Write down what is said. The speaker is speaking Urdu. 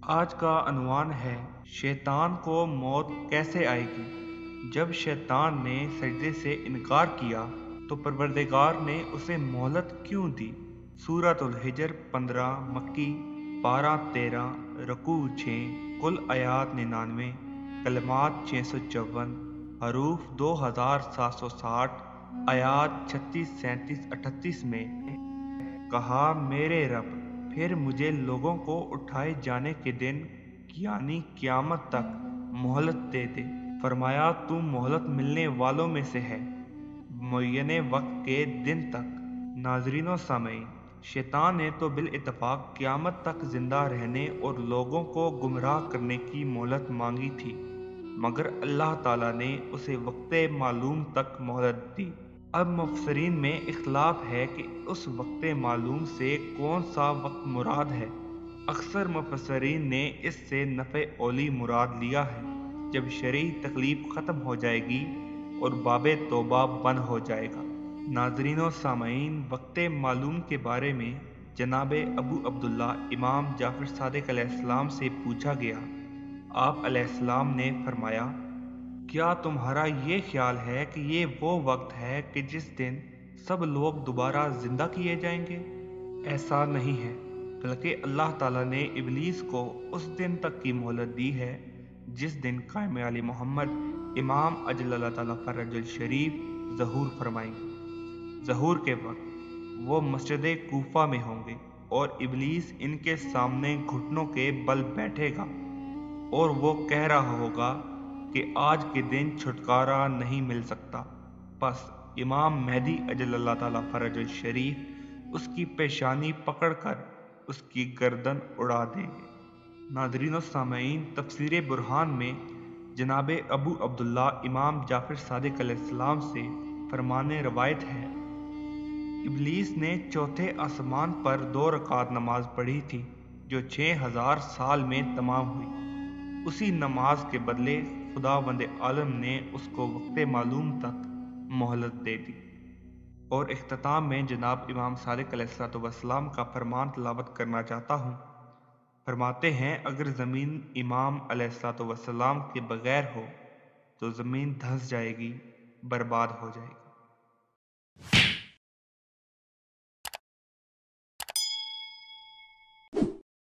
آج کا عنوان ہے شیطان کو موت کیسے آئے گی۔ جب شیطان نے سجدے سے انکار کیا تو پروردگار نے اسے مہلت کیوں دی؟ سورۃ الحجر 15 مکی، پارہ 13، رکوع 6، کل آیات 99، کلمات 654، حروف 2760، آیات 36، 37، 38 میں کہا میرے رب پھر مجھے لوگوں کو اٹھائے جانے کے دن یعنی قیامت تک مہلت دے دے۔ فرمایا تو مہلت ملنے والوں میں سے ہے معینہ وقت کے دن تک۔ ناظرین و سامعین، شیطان نے تو بالاتفاق قیامت تک زندہ رہنے اور لوگوں کو گمراہ کرنے کی مہلت مانگی تھی، مگر اللہ تعالیٰ نے اسے وقت معلوم تک مہلت دی۔ اب مفسرین میں اختلاف ہے کہ اس وقت معلوم سے کون سا وقت مراد ہے۔ اکثر مفسرین نے اس سے نفع اولی مراد لیا ہے، جب شرعی تکلیف ختم ہو جائے گی اور باب توبہ بند ہو جائے گا۔ ناظرین و سامعین، وقت معلوم کے بارے میں جناب ابو عبداللہ امام جعفر صادق علیہ السلام سے پوچھا گیا۔ آپ علیہ السلام نے فرمایا، کیا تمہارا یہ خیال ہے کہ یہ وہ وقت ہے کہ جس دن سب لوگ دوبارہ زندہ کیے جائیں گے؟ ایسا نہیں ہے، بلکہ اللہ تعالیٰ نے ابلیس کو اس دن تک کی مہلت دی ہے جس دن قائم علی محمد امام اجل اللہ تعالیٰ فرج الشریف ظہور فرمائیں گے۔ ظہور کے وقت وہ مسجد کوفہ میں ہوں گے اور ابلیس ان کے سامنے گھٹنوں کے بل بیٹھے گا اور وہ کہہ رہا ہوگا کہ آج کے دن چھٹکارا نہیں مل سکتا۔ پس امام مہدی اجل اللہ تعالیٰ فرج الشریف اس کی پیشانی پکڑ کر اس کی گردن اڑا دیں گے۔ ناظرین و سامعین، تفسیر برہان میں جناب ابو عبداللہ امام جعفر صادق علیہ السلام سے فرمان روایت ہے، ابلیس نے چوتھے آسمان پر 2 رکعت نماز پڑھی تھی جو 6000 سال میں تمام ہوئی۔ اسی نماز کے بدلے خداوند عالم نے اس کو وقت معلوم تک مہلت دے دی۔ اور اختتام میں جناب امام صادق علیہ السلام کا فرمان تلاوت کرنا چاہتا ہوں۔ فرماتے ہیں، اگر زمین امام علیہ السلام کے بغیر ہو تو زمین دھنس جائے گی، برباد ہو جائے گی۔